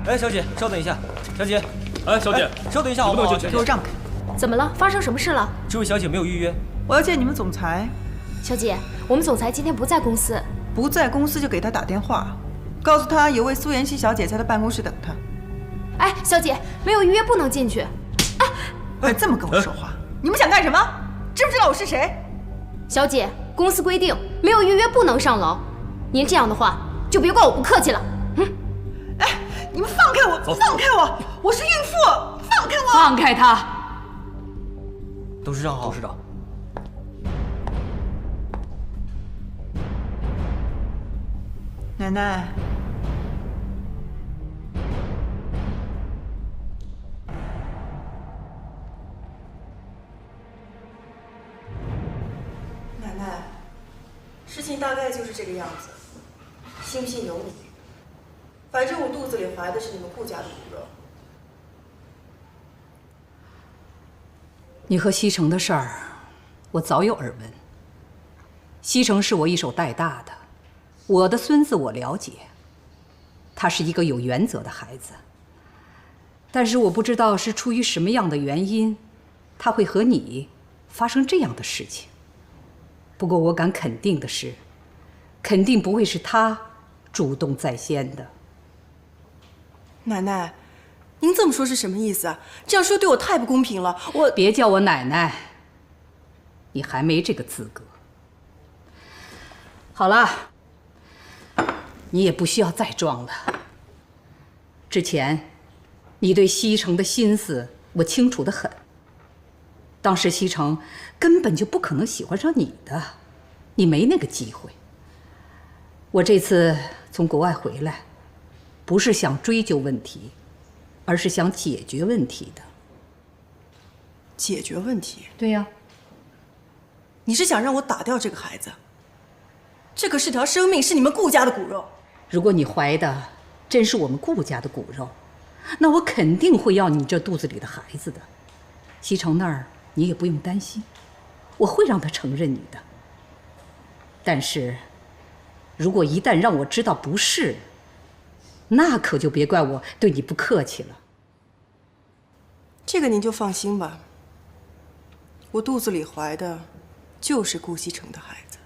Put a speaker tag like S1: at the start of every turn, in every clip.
S1: 哎，小姐，稍等一下，小姐，
S2: 哎，小姐，
S1: 稍等一下，好不好？
S3: 给我让开！
S4: 怎么了？发生什么事了？
S1: 这位小姐没有预约。
S3: 我要见你们总裁。
S4: 小姐，我们总裁今天不在公司。
S3: 不在公司就给他打电话，告诉他有位苏妍希小姐在他办公室等他。
S4: 哎，小姐，没有预约不能进去。
S3: 哎，这么跟我说话，你们想干什么？知不知道我是谁？
S4: 小姐，公司规定没有预约不能上楼。您这样的话，就别怪我不客气了。
S3: 哎，你们放开我！放开我！我是孕妇！放开我！
S5: 放开他！
S1: 董事长好。
S2: 董事长，
S3: 奶奶，奶奶，事情大概就是这个样子，信不信由你。反正我肚子里怀的是你们顾家的骨肉。
S5: 你和西城的事儿，我早有耳闻。西城是我一手带大的，我的孙子我了解。他是一个有原则的孩子，但是我不知道是出于什么样的原因，他会和你发生这样的事情。不过我敢肯定的是，肯定不会是他主动在先的。
S6: 奶奶，您这么说是什么意思啊？这样说对我太不公平了。我
S5: 别叫我奶奶，你还没这个资格。好了，你也不需要再装了。之前，你对西城的心思我清楚得很。当时西城根本就不可能喜欢上你的，你没那个机会。我这次从国外回来，不是想追究问题，而是想解决问题的。
S6: 解决问题？
S5: 对呀。
S6: 你是想让我打掉这个孩子？这可是条生命，是你们顾家的骨肉。
S5: 如果你怀的真是我们顾家的骨肉，那我肯定会要你这肚子里的孩子的。西城那儿你也不用担心，我会让他承认你的。但是，如果一旦让我知道不是，那可就别怪我对你不客气了。
S6: 这个您就放心吧，我肚子里怀的就是顾西城的孩子。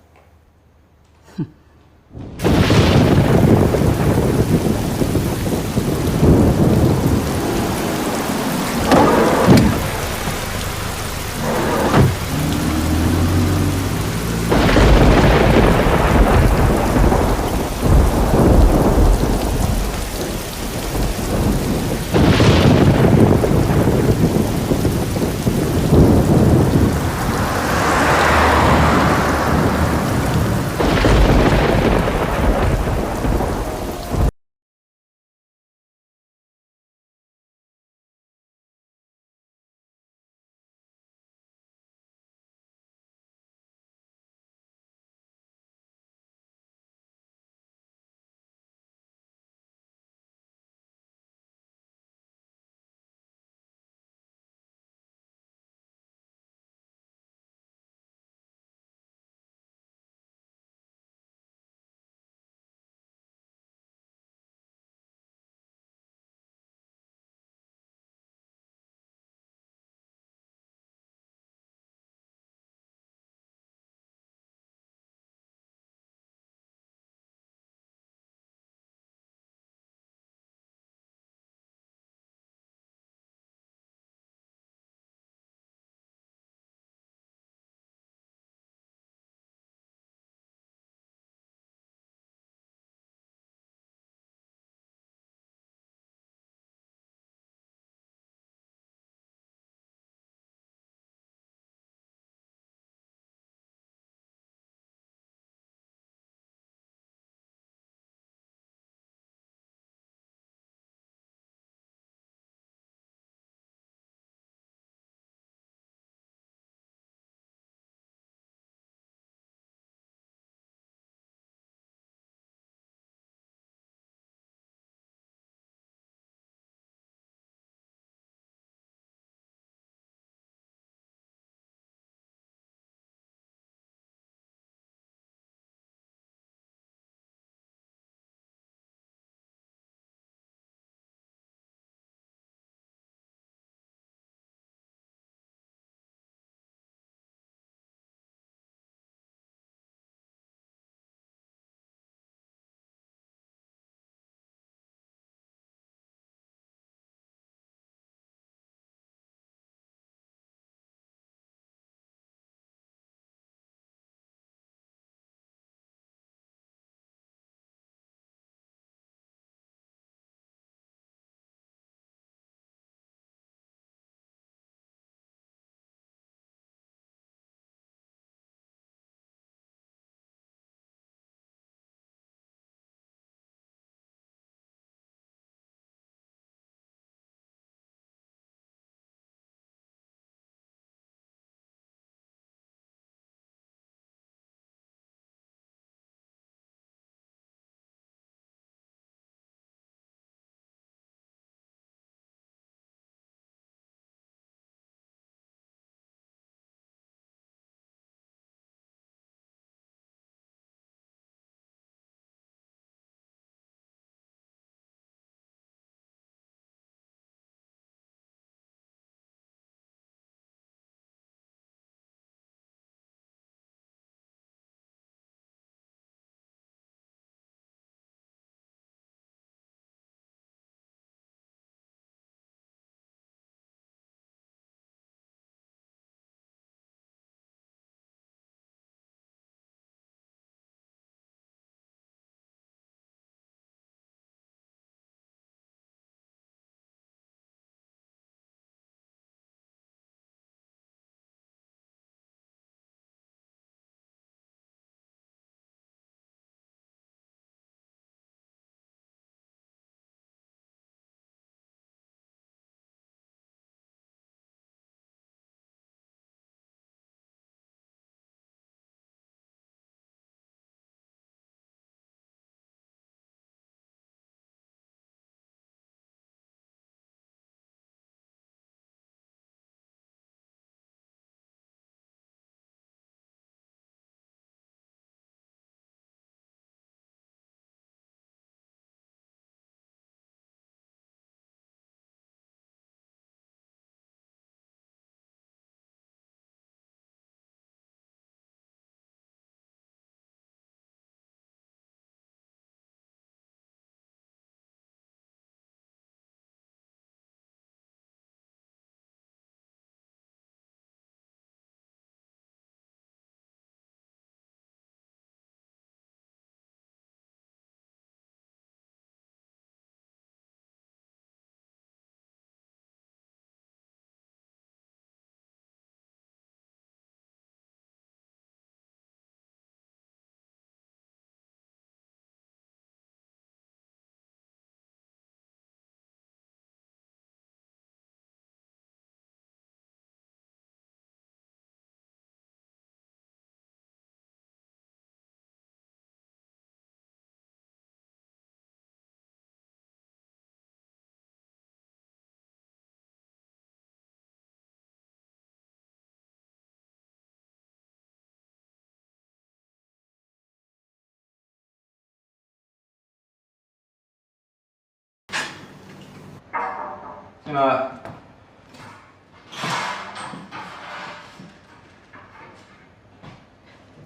S2: 进来。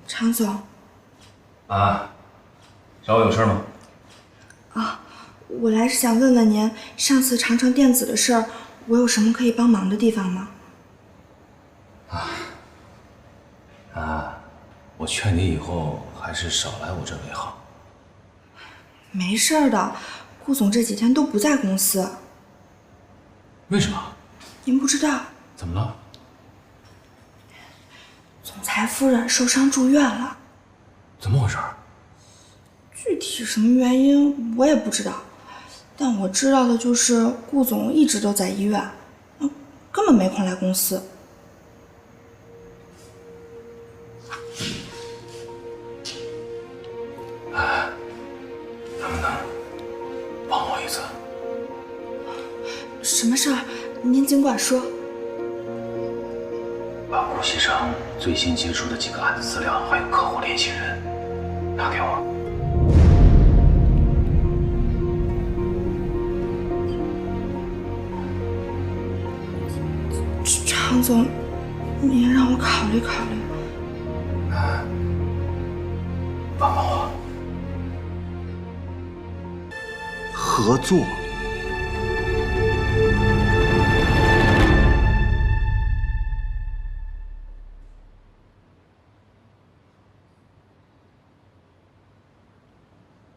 S7: 常总。
S2: 啊，找我有事吗？
S7: 我来是想问问您，上次长城电子的事儿，我有什么可以帮忙的地方吗？
S2: 我劝你以后还是少来我这为好。
S7: 没事儿的，顾总这几天都不在公司。
S2: 为什么？
S7: 您不知道，
S2: 怎么了？
S7: 总裁夫人受伤住院了。
S2: 怎么回事？
S7: 具体什么原因我也不知道，但我知道的就是顾总一直都在医院，根本没空来公司。
S2: 能不能帮我一次？
S7: 什么事儿？您尽管说。
S2: 把顾西城最新接触的几个案子资料还有客户联系人拿给我。
S7: 常总，您让我考虑考虑。
S2: 帮帮我。
S8: 合作。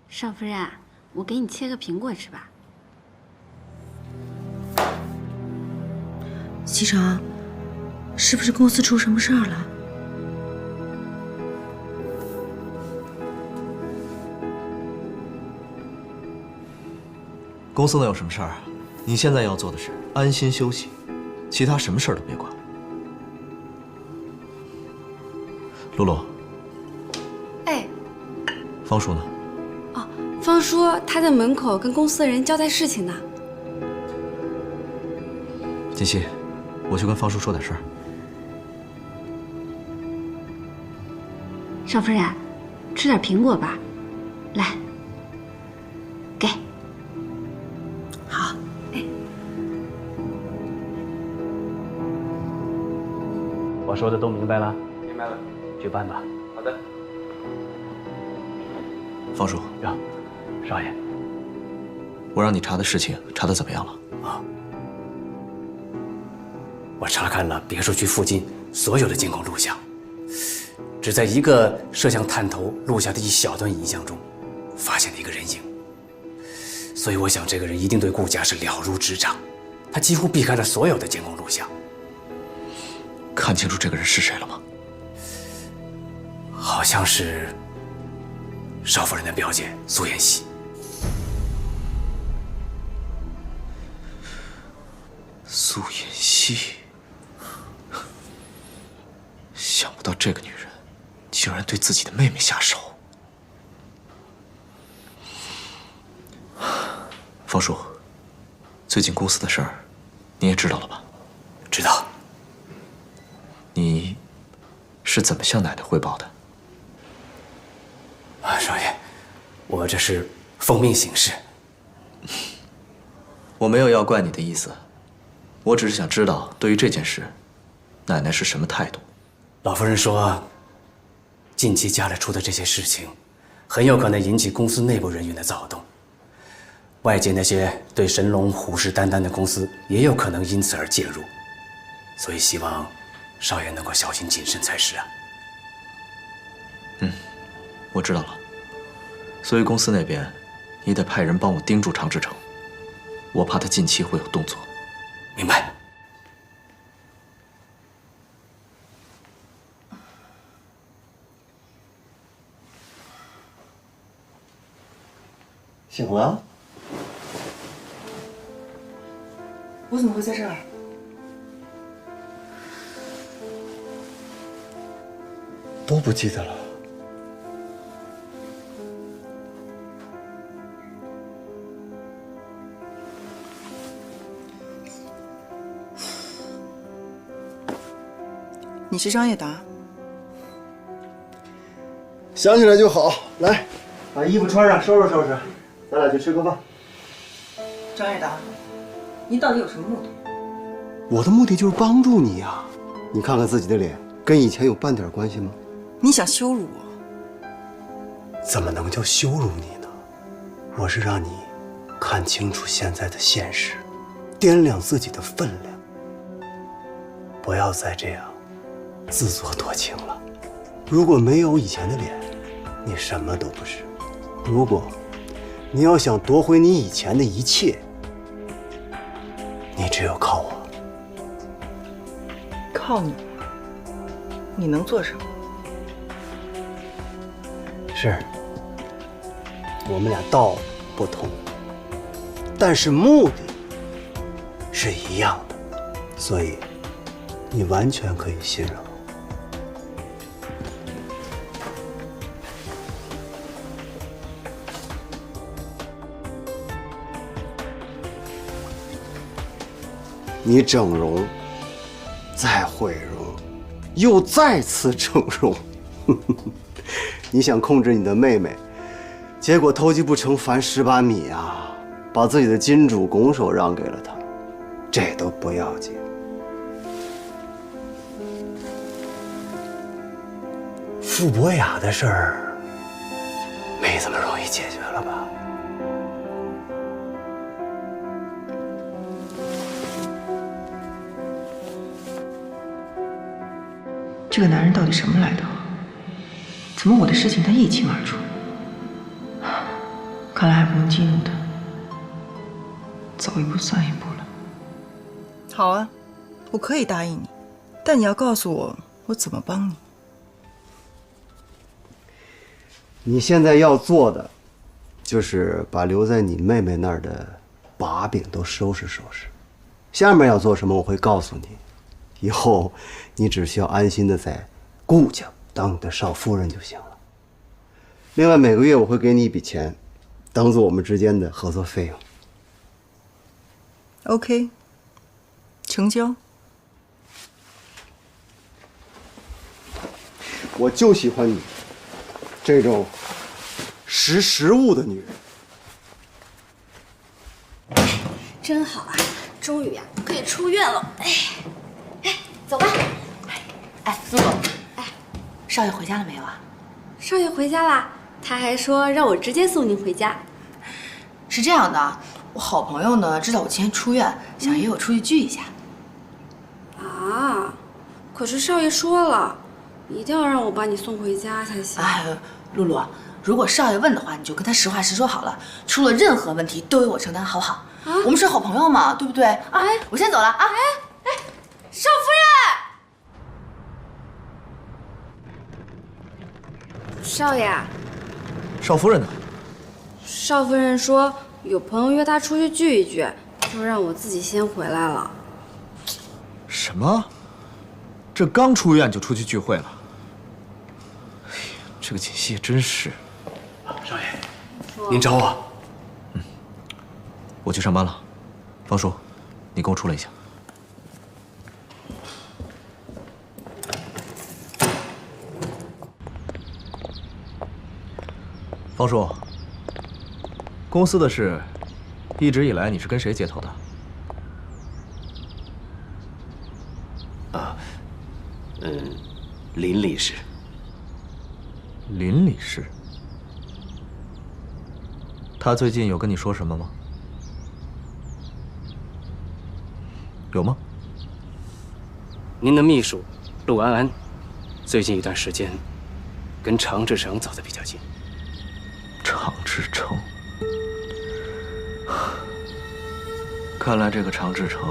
S9: 少夫人，我给你切个苹果吃吧。
S10: 西城，是不是公司出什么事儿了？
S8: 公司能有什么事儿啊？你现在要做的是安心休息，其他什么事儿都别管。露露。
S9: 哎。
S8: 方叔呢？
S9: 哦，方叔他在门口跟公司的人交代事情呢。
S8: 锦溪，我去跟方叔说点事儿。
S9: 少夫人，吃点苹果吧，来，给。
S10: 好。
S11: 我说的都明白了？
S2: 明白了，
S11: 去办吧。
S2: 好的。
S8: 方叔，
S11: 呀，少爷，
S8: 我让你查的事情查得怎么样了？
S11: 我查看了别墅区附近所有的监控录像，只在一个摄像探头录下的一小段影像中，发现了一个人影。所以我想，这个人一定对顾家是了如指掌，他几乎避开了所有的监控录像。
S8: 看清楚这个人是谁了吗？
S11: 好像是少夫人的表姐苏妍希。
S8: 苏妍希，想不到这个女人竟然对自己的妹妹下手。方叔，最近公司的事儿，你也知道了吧？
S11: 知道。
S8: 你是怎么向奶奶汇报的？
S11: 少爷，我这是奉命行事。
S8: 我没有要怪你的意思，我只是想知道对于这件事，奶奶是什么态度。
S11: 老夫人说，近期家里出的这些事情，很有可能引起公司内部人员的躁动，外界那些对神龙虎视眈眈的公司也有可能因此而介入，所以希望少爷能够小心谨慎才是啊。
S8: 我知道了，所以公司那边，你得派人帮我盯住常志成，我怕他近期会有动作。
S11: 明白。
S12: 醒了？
S7: 我怎么会在这儿？
S12: 都不记得了。
S6: 你是张叶达？
S12: 想起来就好。来，把衣服穿上，收拾收拾，咱俩去吃个饭。
S6: 张叶达，你到底有什么目的？
S12: 我的目的就是帮助你呀。你看看自己的脸，跟以前有半点关系吗？
S6: 你想羞辱我？
S12: 怎么能叫羞辱你呢？我是让你看清楚现在的现实，掂量自己的分量，不要再这样自作多情了。如果没有以前的脸，你什么都不是。如果你要想夺回你以前的一切，你只有靠我。
S6: 靠你？你能做什么？
S12: 是，我们俩道不同，但是目的是一样的，所以你完全可以信任我。你整容，再毁容，又再次整容，你想控制你的妹妹，结果偷鸡不成反蚀把米啊，把自己的金主拱手让给了她，这都不要紧。傅博雅的事儿，没这么容易解决了吧？
S6: 这个男人到底什么来头？怎么我的事情他一清二楚？看来还不能激怒他，走一步算一步了。好啊，我可以答应你，但你要告诉我，我怎么帮你。
S12: 你现在要做的，就是把留在你妹妹那儿的把柄都收拾收拾。下面要做什么，我会告诉你。以后你只需要安心的在顾家当你的少夫人就行了。另外每个月我会给你一笔钱，当做我们之间的合作费用。
S6: OK， 成交。
S12: 我就喜欢你这种识时务的女人。
S4: 真好啊，终于呀可以出院了。走吧。
S13: 哎，陆总，哎，少爷回家了没有啊？
S4: 少爷回家啦，他还说让我直接送您回家。
S13: 是这样的，我好朋友呢知道我今天出院，想约我出去聚一下。
S4: 啊，可是少爷说了，一定要让我把你送回家才行。
S13: 哎，露露，如果少爷问的话，你就跟他实话实说好了，出了任何问题都由我承担，好不好？啊，我们是好朋友嘛，对不对？啊，我先走了啊。
S4: 少夫人，少爷。
S8: 少夫人呢？
S4: 少夫人说有朋友约她出去聚一聚，就让我自己先回来了。
S8: 什么？这刚出院就出去聚会了？哎呀，这个锦溪也真是。
S11: 少爷，您找我？
S8: 我去上班了。方叔，你跟我出来一下。方叔，公司的事，一直以来你是跟谁接头的？
S11: 林理事。
S8: 林理事，他最近有跟你说什么吗？有吗？
S11: 您的秘书陆安安，最近一段时间跟常志成走得比较近。
S8: 常志成，看来这个常志成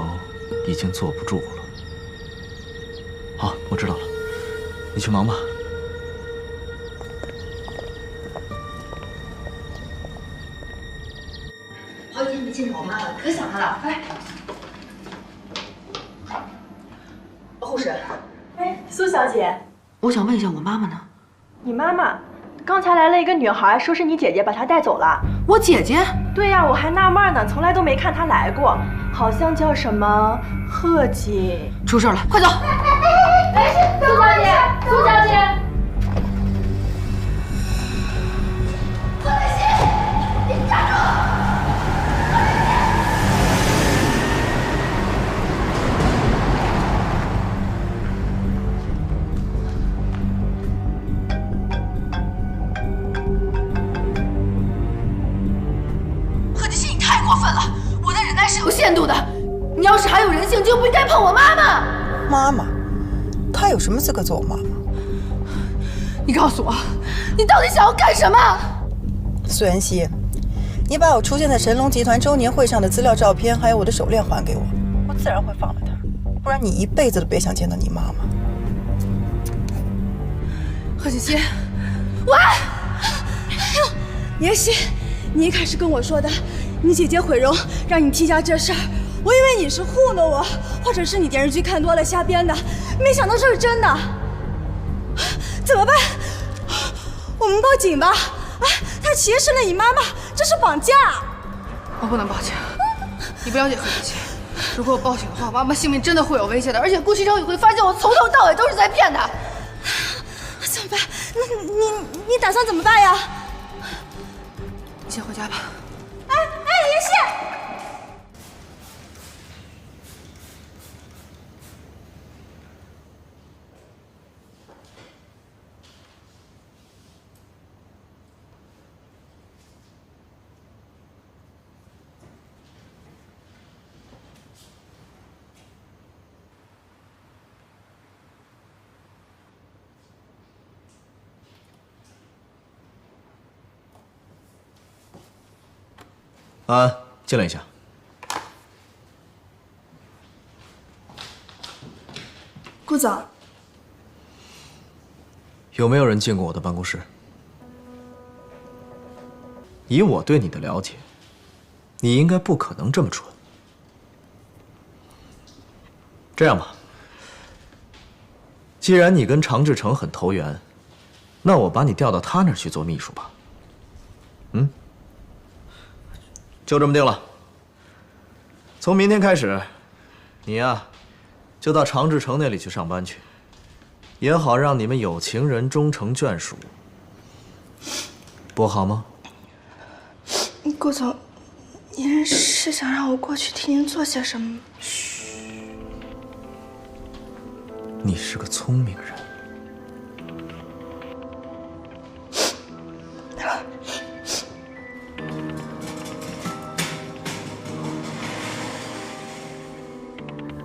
S8: 已经坐不住了。好，我知道了，你去忙吧。
S13: 好几天没见着我妈了，可想她了。快来，护士。
S14: 哎，苏小姐，
S13: 我想问一下我妈妈呢？
S14: 你妈妈刚才来了一个女孩，说是你姐姐把她带走了。
S13: 我姐姐？
S14: 对呀，我还纳闷呢，从来都没看她来过，好像叫什么贺锦。
S13: 出事了，快走！
S4: 哎，苏小姐，苏小姐。
S15: 贺锦溪，你站住！
S13: 有限度的。你要是还有人性，就不应该碰我妈妈。
S6: 妈妈，她有什么资格做我妈妈？
S13: 你告诉我，你到底想要干什么？
S6: 苏妍希，你把我出现在神龙集团周年会上的资料、照片，还有我的手链还给我，我自然会放了她。不然你一辈子都别想见到你妈妈。
S7: 贺锦熙，喂！妍希，你一开始跟我说的，你姐姐毁容让你替嫁这事儿，我以为你是糊弄我，或者是你电视剧看多了瞎编的，没想到这是真的。怎么办？我们报警吧！哎，他歧视了你妈妈，这是绑架。
S13: 我不能报警，你不了解贺锦熙。如果我报警的话，妈妈性命真的会有危险的，而且顾西城也会发现我从头到尾都是在骗他。
S7: 怎么办？那你打算怎么办呀？
S13: 你先回家吧。
S7: 哎，妍希。
S8: 安安，进来一下。
S7: 顾总，
S8: 有没有人进过我的办公室？以我对你的了解，你应该不可能这么蠢。这样吧，既然你跟常志成很投缘，那我把你调到他那儿去做秘书吧。嗯？就这么定了。从明天开始，你呀，就到常志成那里去上班去，也好让你们有情人终成眷属，不好吗？
S7: 顾总，您是想让我过去替您做些什么？
S8: 嘘，你是个聪明人。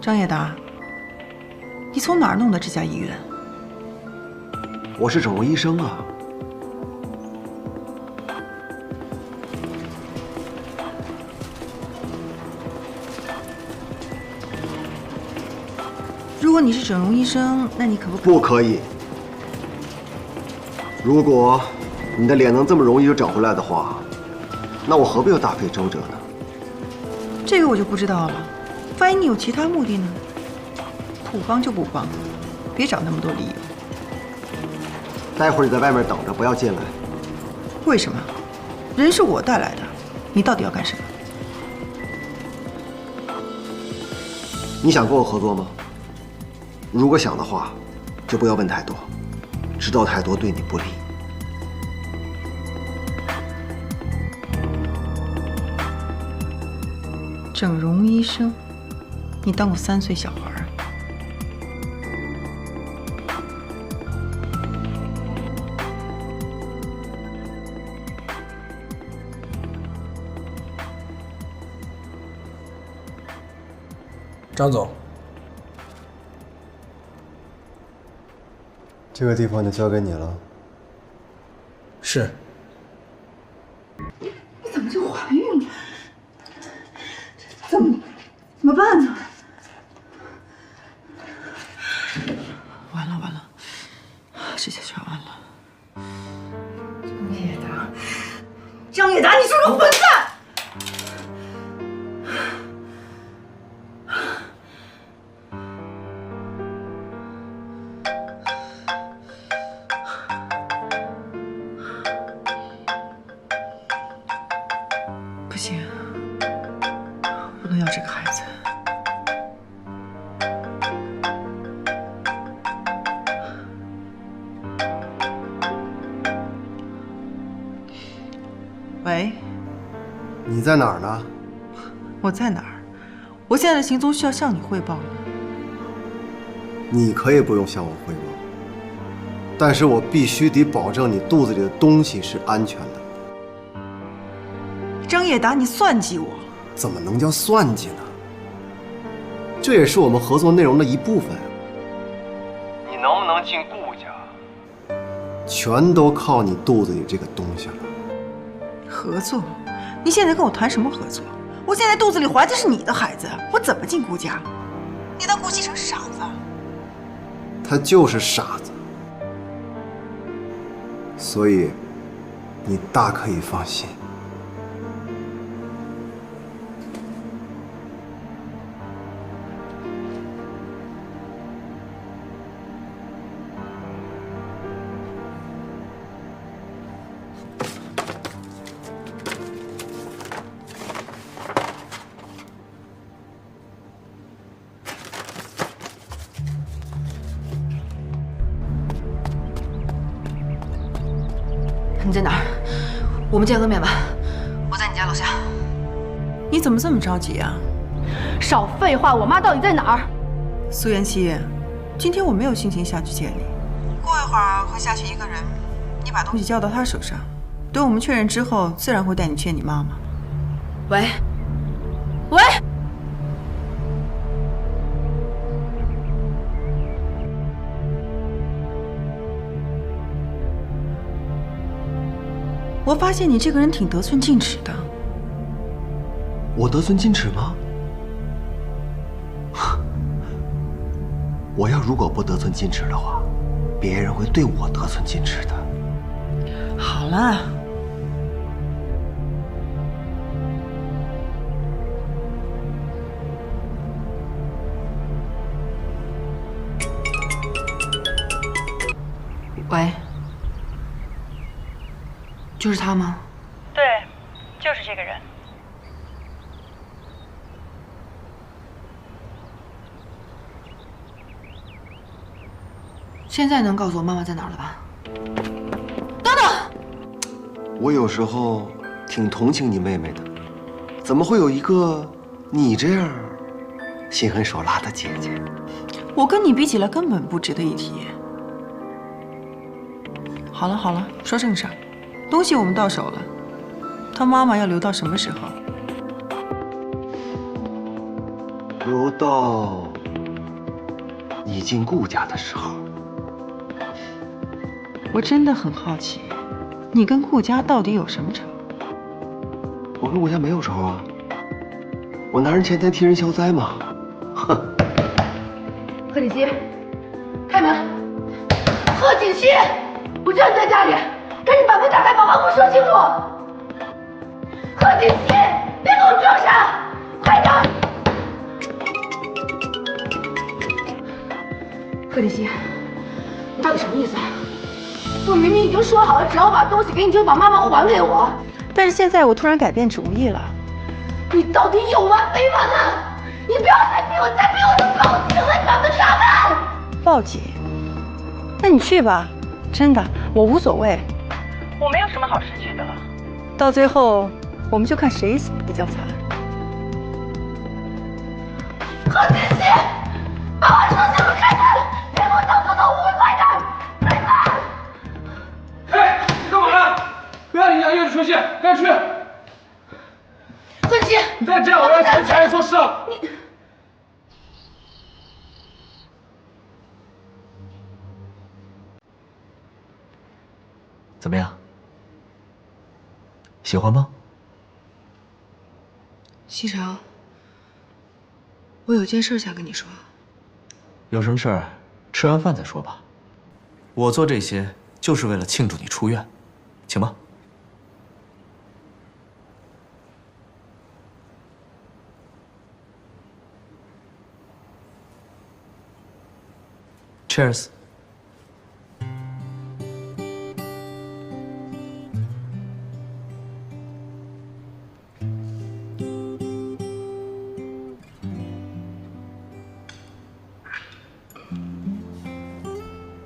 S6: 张叶达，你从哪儿弄的这家医院？
S12: 我是整容医生啊。
S6: 如果你是整容医生，那你可不
S12: 不可以。如果你的脸能这么容易就长回来的话，那我何必要大费周折呢？
S6: 这个我就不知道了。万一你有其他目的呢？不帮就不帮，别找那么多理由。
S12: 待会儿你在外面等着，不要进来。
S6: 为什么？人是我带来的，你到底要干什么？
S12: 你想跟我合作吗？如果想的话，就不要问太多，知道太多对你不利。
S6: 整容医生，你当我3岁小孩啊？
S16: 张总，
S12: 这个地方就交给你了。
S16: 是。
S7: 你怎么就怀孕了？怎么办呢？
S6: 完了完了，这下全完了。
S7: 张叶达，你是个混蛋！
S6: 不行，不能要这个孩子。喂，
S12: 你在哪儿呢？
S6: 我在哪儿？我现在的行踪需要向你汇报吗？
S12: 你可以不用向我汇报，但是我必须得保证你肚子里的东西是安全的。
S6: 张叶达，你算计我！
S12: 怎么能叫算计呢？这也是我们合作内容的一部分。你能不能进顾家，全都靠你肚子里这个东西了。
S6: 合作？你现在跟我谈什么合作？我现在肚子里怀的是你的孩子，我怎么进顾家？你当顾西城是傻子？
S12: 他就是傻子，所以你大可以放心。
S13: 你在哪儿？我们见个面吧。我在你家楼下。
S6: 你怎么这么着急啊？
S13: 少废话！我妈到底在哪儿？
S6: 苏妍希，今天我没有心情下去见你。过一会儿会下去一个人，你把东西交到他手上。等我们确认之后，自然会带你见你妈妈。
S13: 喂，喂。
S6: 我发现你这个人挺得寸进尺的。
S12: 我得寸进尺吗？我要如果不得寸进尺的话，别人会对我得寸进尺的。
S6: 好了，
S13: 喂。就是他吗？
S14: 对，就是这个人。
S13: 现在能告诉我妈妈在哪儿了吧？等等，
S12: 我有时候挺同情你妹妹的，怎么会有一个你这样心狠手辣的姐姐？
S6: 我跟你比起来根本不值得一提。好了好了，说正事儿。东西我们到手了，他妈妈要留到什么时候？
S12: 留到你进顾家的时候。
S6: 我真的很好奇，你跟顾家到底有什么仇？
S12: 我跟顾家没有仇啊，我拿人钱财替人消灾嘛。哼。
S13: 贺锦熙，开门！贺锦熙，我知道你在家里。赶紧把门打开，把话给我说清楚！贺锦熙，别给我装傻，快点！贺锦熙，你到底什么意思？我明明已经说好了，只要把东西给你，就把妈妈还给我。
S6: 但是现在我突然改变主意了。
S13: 你到底有完没完啊？你不要再逼我，再逼我就报警了，你把门打开！
S6: 报警？那你去吧，真的，我无所谓。
S14: 我没有什么好失去的了。
S6: 到最后，我们就看谁死比较惨。
S13: 贺锦熙，把话说清楚，开门！别给我当做误会，快点！开门！
S17: 哎，你干嘛呢？不要影响业主出戏，赶紧去！
S13: 贺锦熙，
S17: 你再这样，我要检查你做事了。
S13: 你。
S8: 怎么样？喜欢吗？
S13: 西城，我有件事想跟你说。
S8: 有什么事儿，吃完饭再说吧。我做这些就是为了庆祝你出院，请吧。Cheers。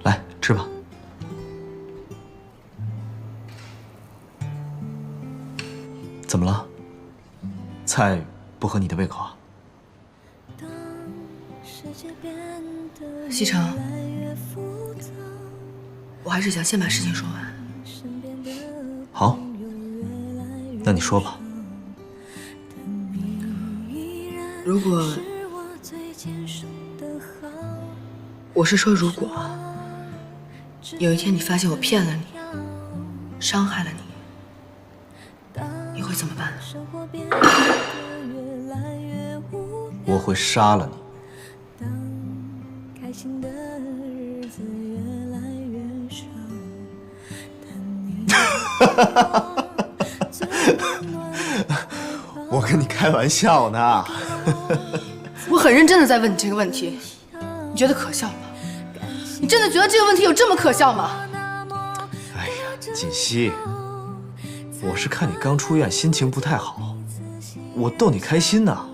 S8: 来，吃吧。怎么了？菜不合你的胃口啊？
S13: 西城，我还是想先把事情说完。
S8: 好，那你说吧。
S13: 如果，我是说如果，有一天你发现我骗了你，伤害了你，你会怎么办？
S8: 我会杀了你。我跟你开玩笑呢。
S13: 我很认真的在问你这个问题，你觉得可笑吗？你真的觉得这个问题有这么可笑吗？
S8: 哎呀，锦溪，我是看你刚出院，心情不太好，我逗你开心呢。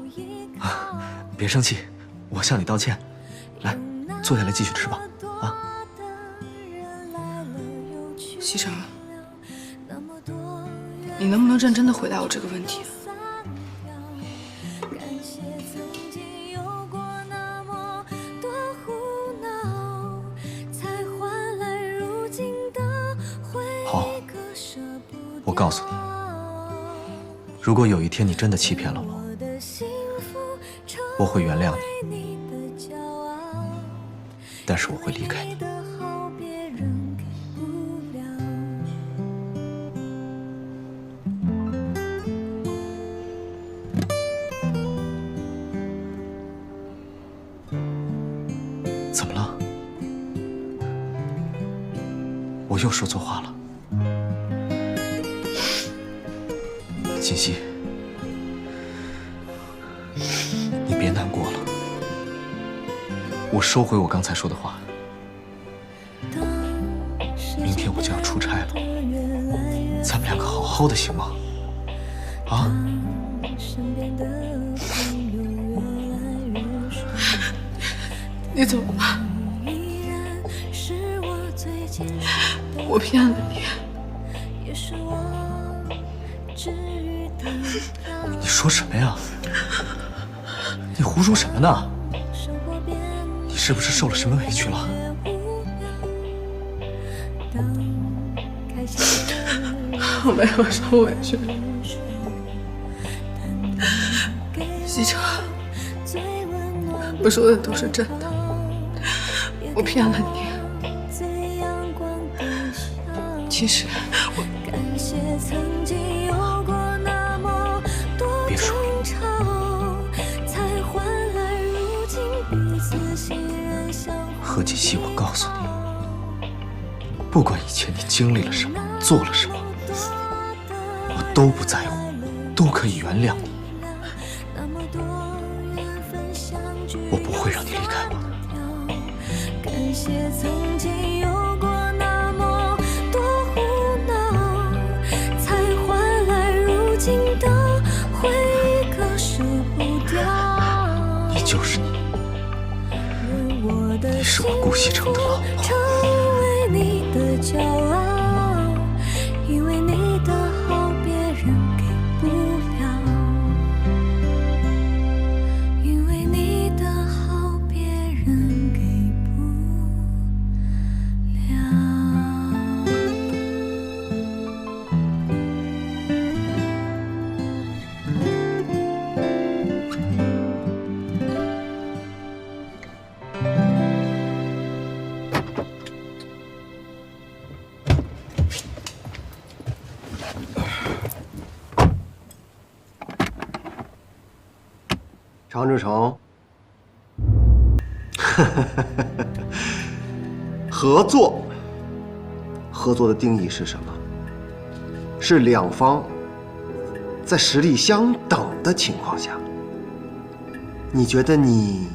S8: 别生气，我向你道歉。来，坐下来继续吃吧。啊，
S13: 西城，你能不能认真的回答我这个问题？
S8: 好，我告诉你，如果有一天你真的欺骗了我，我会原谅你，但是我会离开你。怎么了？我又说错话了？锦溪，你别难过了，我收回我刚才说的话。明天我就要出差了，咱们两个好好的行吗？啊？
S13: 你走吧，我骗了你。
S8: 你说什么呀？你胡说什么呢？你是不是受了什么委屈了？
S13: 我没有受委屈，西城，我说的都是真的，我骗了你。其实我
S8: 别说，何锦溪，我告诉你，不管以前你经历了什么，做了什么，我都不在乎，都可以原谅你。我不会让你离开我的。
S15: 感谢曾经有过那么多胡闹，才换来如今的回忆，可舍不掉。
S8: 你就是你，你是我顾西城的老婆。
S15: 成为你的骄傲，因为你的好别人给不了，因为你的好别人给不
S12: 常志成，合作，合作的定义是什么？是两方在实力相等的情况下，你觉得你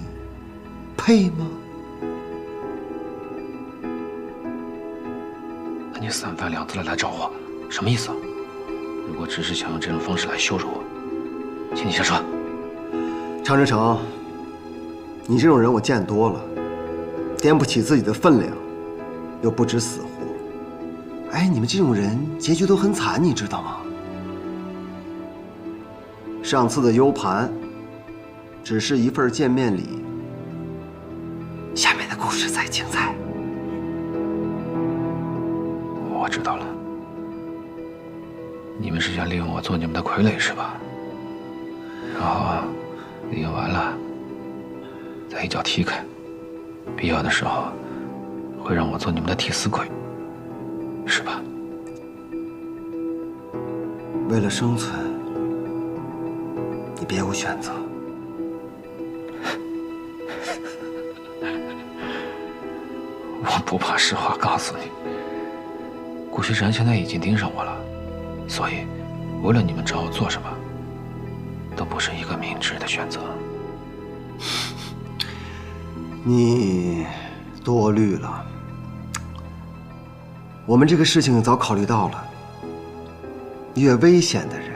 S12: 配吗？
S2: 那你三番两次的来找我，什么意思啊？如果只是想用这种方式来羞辱我，请你下车。
S12: 常志成，你这种人我见多了，掂不起自己的分量，又不知死活。哎，你们这种人结局都很惨，你知道吗？上次的 U 盘只是一份见面礼，下面的故事再精彩。
S2: 我知道了，你们是想利用我做你们的傀儡是吧？然后利用完了，再一脚踢开。必要的时候，会让我做你们的替死鬼，是吧？
S18: 为了生存，你别无选择。
S2: 我不怕实话告诉你，顾西山现在已经盯上我了，所以无论你们找我做什么，都不是一个明智的选择。
S18: 你多虑了。我们这个事情早考虑到了，越危险的人，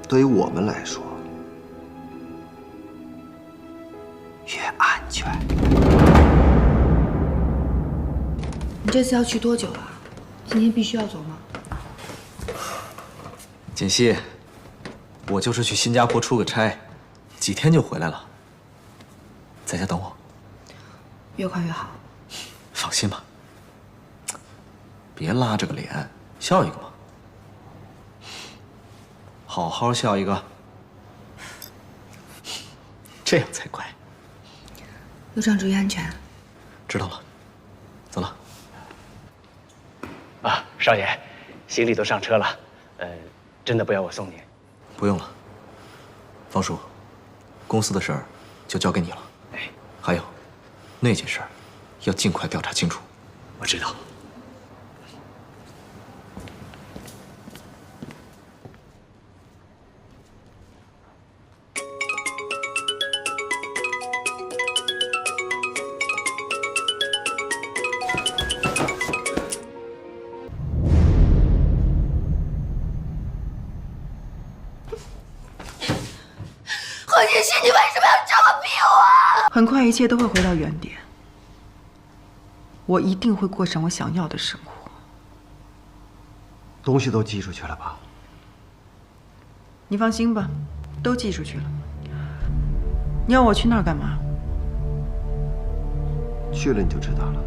S18: 对于我们来说越安全。
S13: 你这次要去多久啊？今天必须要走吗？
S8: 锦溪，我就是去新加坡出个差，几天就回来了。在家等我。
S13: 越快越好。
S8: 放心吧，别拉着个脸，笑一个嘛，好好笑一个，这样才乖。
S13: 路上注意安全。
S8: 知道了，走了。
S11: 啊，少爷，行李都上车了，真的不要我送您？
S8: 不用了，方叔，公司的事儿就交给你了。
S11: 哎，
S8: 还有，那件事儿要尽快调查清楚。
S11: 我知道。
S7: 何锦溪，你为什么要这么逼我？
S6: 很快一切都会回到原点，我一定会过上我想要的生活。
S18: 东西都寄出去了吧？
S6: 你放心吧，都寄出去了。你要我去那儿干嘛？
S18: 去了你就知道了。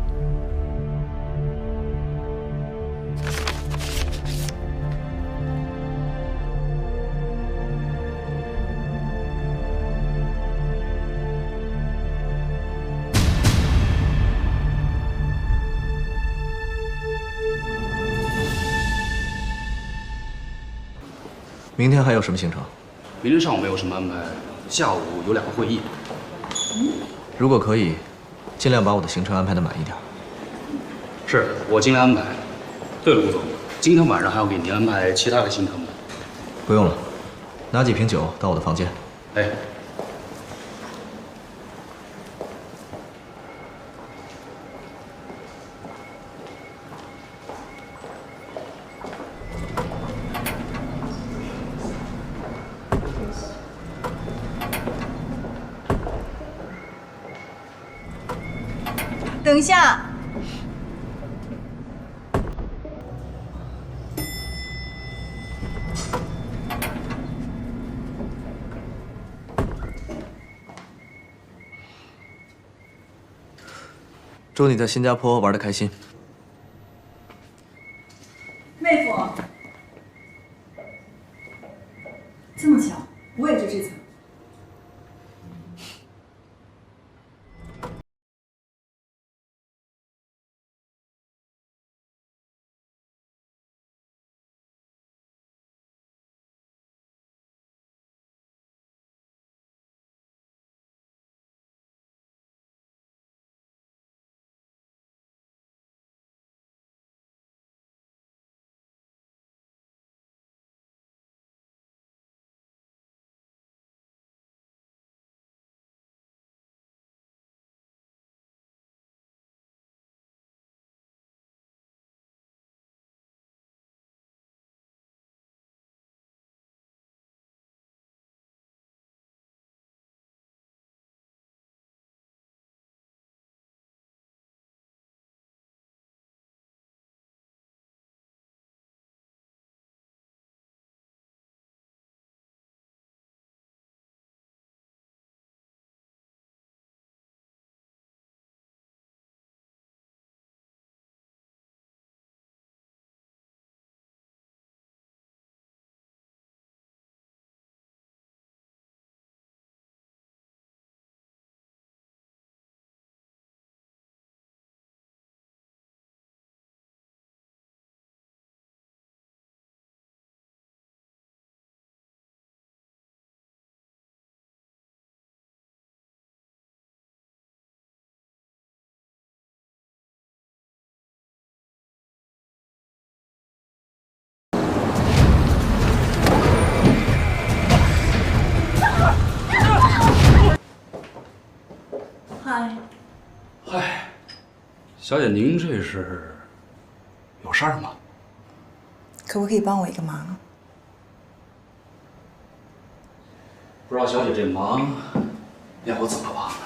S8: 明天还有什么行程？
S2: 明天上午没有什么安排，下午有2个会议。
S8: 如果可以，尽量把我的行程安排的满一点。
S2: 是我尽量安排。对了，顾总，今天晚上还要给您安排其他的行程吗？
S8: 不用了，拿几瓶酒到我的房间。
S2: 哎。
S6: 等一下。
S8: 祝你在新加坡玩得开心。
S6: 妹夫，这么巧，我也住这层。嗨。
S19: 嗨，小姐，您这是有事儿吗？
S6: 可不可以帮我一个忙？
S19: 不知道小姐这忙要我怎么帮呢？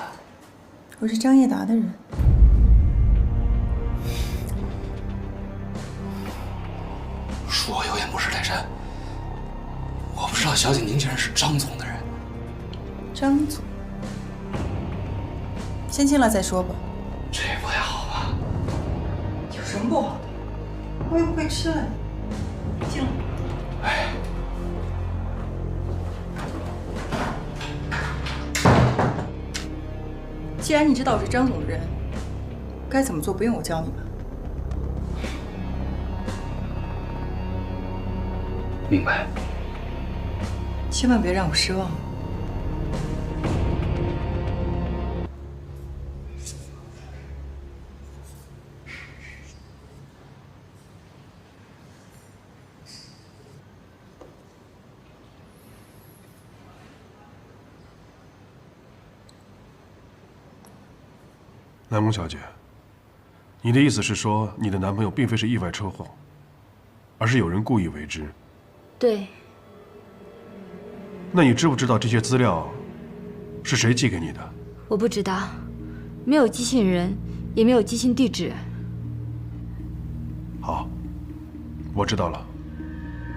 S6: 我是张叶达的人。
S19: 恕我有眼不识泰山，我不知道小姐您竟然是张总的人。
S6: 张总，先进来再说吧。
S19: 这不太好吧？
S6: 有什么不好的？我又不会吃了你。进来。
S19: 哎。
S6: 既然你知道我是张总的人，该怎么做不用我教你吧？
S19: 明白。
S6: 千万别让我失望。
S20: 南宫小姐，你的意思是说，你的男朋友并非是意外车祸，而是有人故意为之？
S10: 对。
S20: 那你知不知道这些资料是谁寄给你的？
S10: 我不知道，没有寄信人，也没有寄信地址。
S20: 好，我知道了。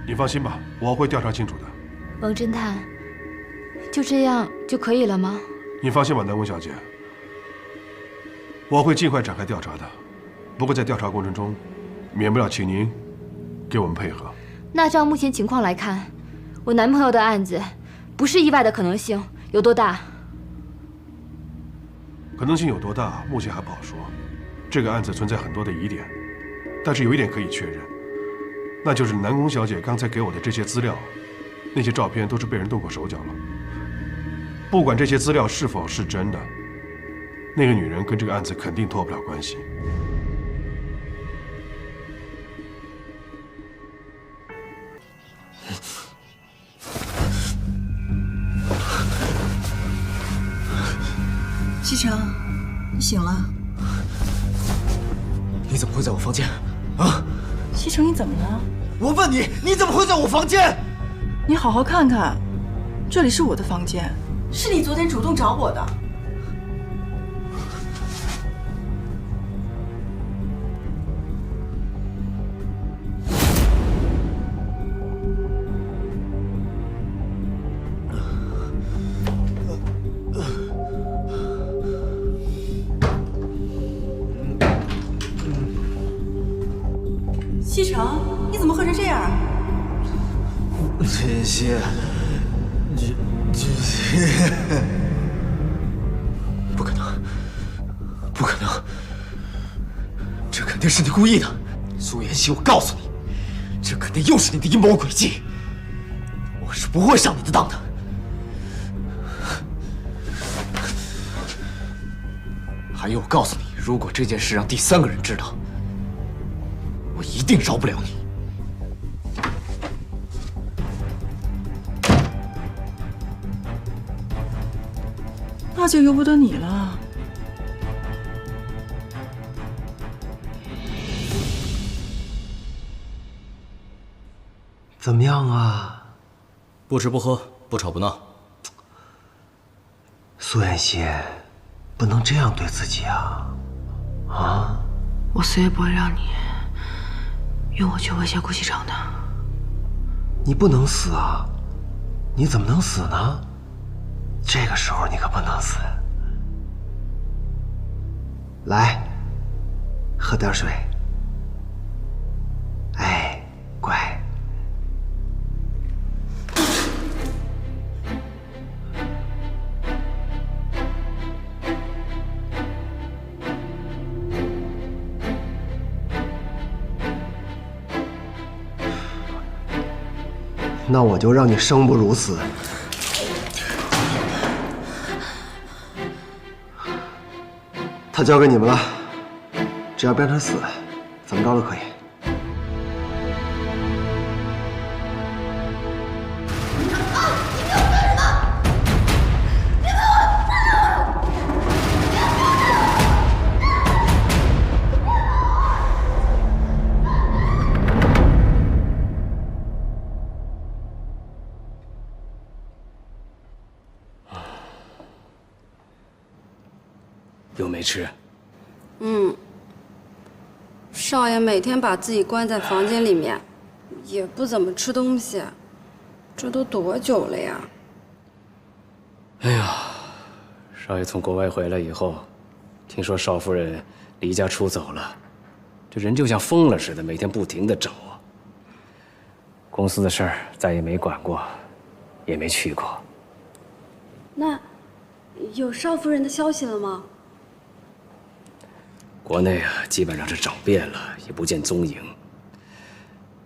S20: 你放心吧，我会调查清楚的。
S10: 王侦探，就这样就可以了吗？
S20: 你放心吧，南宫小姐。我会尽快展开调查的，不过在调查过程中，免不了请您给我们配合。
S10: 那照目前情况来看，我男朋友的案子不是意外的可能性有多大？
S20: 可能性有多大，目前还不好说。这个案子存在很多的疑点，但是有一点可以确认，那就是南宫小姐刚才给我的这些资料，那些照片都是被人动过手脚了。不管这些资料是否是真的，那个女人跟这个案子肯定脱不了关系。
S6: 西城，你醒了？
S8: 你怎么会在我房间？啊！
S6: 西城，你怎么了？
S8: 我问你，你怎么会在我房间？
S6: 你好好看看，这里是我的房间，是你昨天主动找我的。西城，你怎么喝成这样？
S8: 锦溪，不可能，不可能，这肯定是你故意的，苏妍希，我告诉你，这肯定又是你的阴谋诡计，我是不会上你的当的。还有，我告诉你，如果这件事让第三个人知道，我一定饶不了你。
S6: 那就由不得你了。
S18: 怎么样啊？
S1: 不吃不喝，不吵不闹。
S18: 苏妍希，不能这样对自己啊！啊！
S13: 我死也不会让你用我去威胁顾西城的。
S18: 你不能死啊！你怎么能死呢？这个时候你可不能死。来，喝点水。哎，乖。那我就让你生不如死。他交给你们了，只要别让他死，怎么着都可以。
S15: 你给我干什么？你给我放！
S11: 又没吃。
S7: 少爷每天把自己关在房间里面，也不怎么吃东西，这都多久了呀？
S11: 哎呀，少爷从国外回来以后，听说少夫人离家出走了，这人就像疯了似的，每天不停地找。公司的事儿再也没管过，也没去过。
S7: 那有少夫人的消息了吗？
S11: 国内啊，基本上是找遍了，也不见踪影。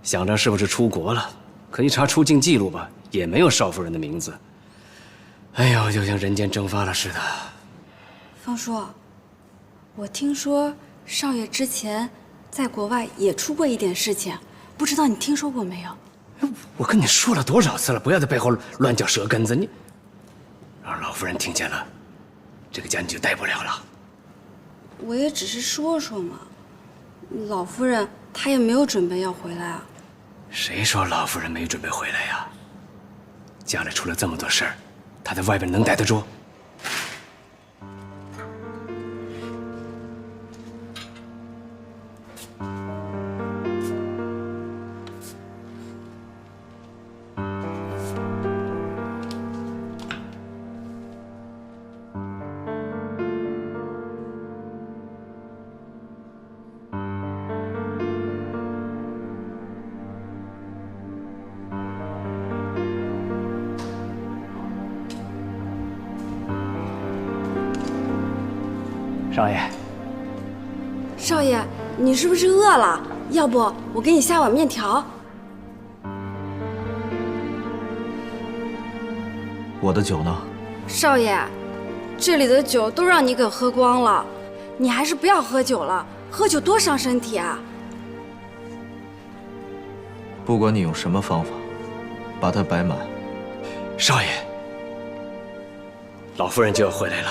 S11: 想着是不是出国了，可一查出境记录吧，也没有少夫人的名字。哎呦，就像人间蒸发了似的。
S7: 方叔，我听说少爷之前在国外也出过一点事情，不知道你听说过没有？
S11: 我跟你说了多少次了，不要在背后乱叫舌根子，你让老夫人听见了，这个家你就待不了了。
S7: 我也只是说说嘛，老夫人她也没有准备要回来啊。
S11: 谁说老夫人没准备回来呀？家里出了这么多事儿，她在外边能待得住？少爷，
S7: 少爷，你是不是饿了？要不我给你下碗面条。
S8: 我的酒呢？
S7: 少爷，这里的酒都让你给喝光了，你还是不要喝酒了，喝酒多伤身体啊！
S8: 不管你用什么方法，把它摆满。
S11: 少爷，老夫人就要回来了。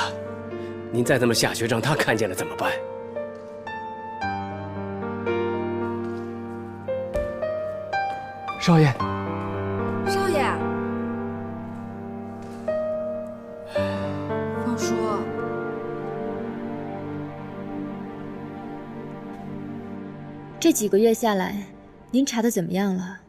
S11: 您再这么下去，让他看见了怎么办？少爷，
S7: 少爷，方叔，
S10: 这几个月下来，您查的怎么样了？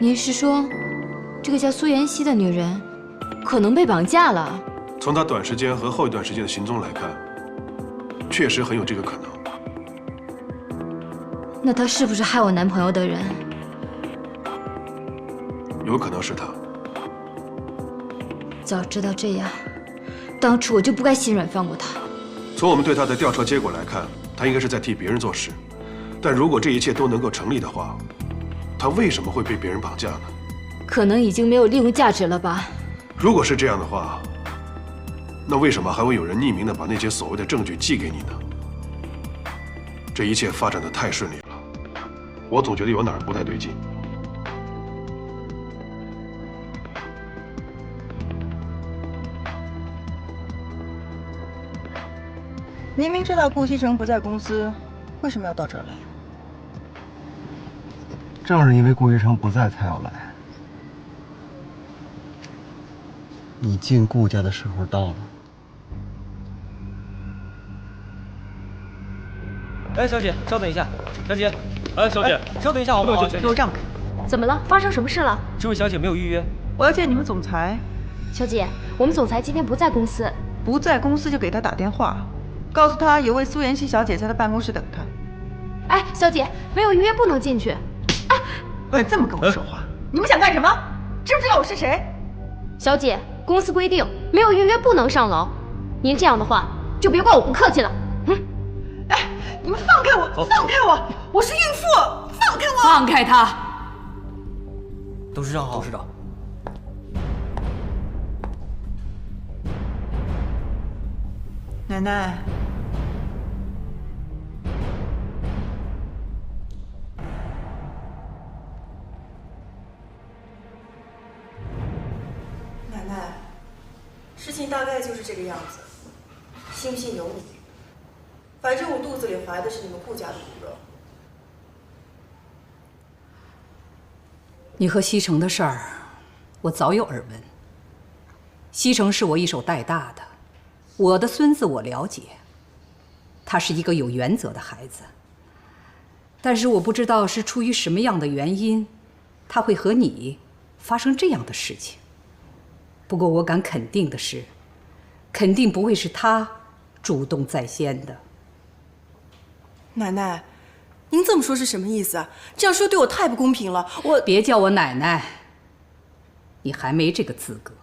S10: 您是说，这个叫苏妍希的女人可能被绑架了？
S20: 从她短时间和后一段时间的行踪来看，确实很有这个可能。
S10: 那她是不是害我男朋友的人？
S20: 有可能是她。
S10: 早知道这样，当初我就不该心软放过她。
S20: 从我们对她的调查结果来看，她应该是在替别人做事。但如果这一切都能够成立的话，他为什么会被别人绑架呢？
S10: 可能已经没有利用价值了吧。
S20: 如果是这样的话，那为什么还会有人匿名的把那些所谓的证据寄给你呢？这一切发展的太顺利了，我总觉得有哪儿不太对劲。
S6: 明明知道顾西城不在公司，为什么要到这儿来？
S18: 正是因为顾西城不在，才要来。你进顾家的时候到了。
S21: 哎，小姐，稍等一下。小姐，哎，小姐，稍等一下好不好？
S7: 给我让开！怎么了？发生什么事了？
S21: 这位小姐没有预约。
S6: 我要见你们总裁。
S4: 小姐，我们总裁今天不在公司。
S6: 不在公司就给他打电话，告诉他有位苏妍希小姐在他办公室等他。
S4: 哎，小姐，没有预约不能进去。
S6: 喂，这么跟我说话，你们想干什么？知不知道我是谁？
S4: 小姐，公司规定没有预约不能上楼。您这样的话，就别怪我不客气了。
S6: 哎，你们放开我！放开我！我是孕妇，放开我！
S5: 放开他！
S8: 董事长好。董事长。
S6: 奶奶。事情大概就是这个样子，信不信由你。反正我肚子里怀的是你们顾家的骨肉。
S5: 你和西城的事儿，我早有耳闻。西城是我一手带大的，我的孙子我了解，他是一个有原则的孩子。但是我不知道是出于什么样的原因，他会和你发生这样的事情。不过我敢肯定的是，肯定不会是他主动在先的。
S6: 奶奶，您这么说是什么意思啊？这样说对我太不公平了。我
S5: 别叫我奶奶，你还没这个资格。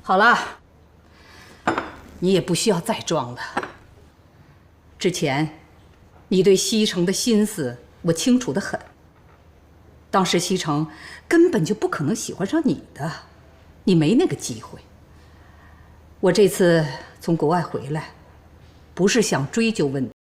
S5: 好了，你也不需要再装了。之前你对西城的心思我清楚得很。当时西城根本就不可能喜欢上你的，你没那个机会。我这次从国外回来，不是想追究问题。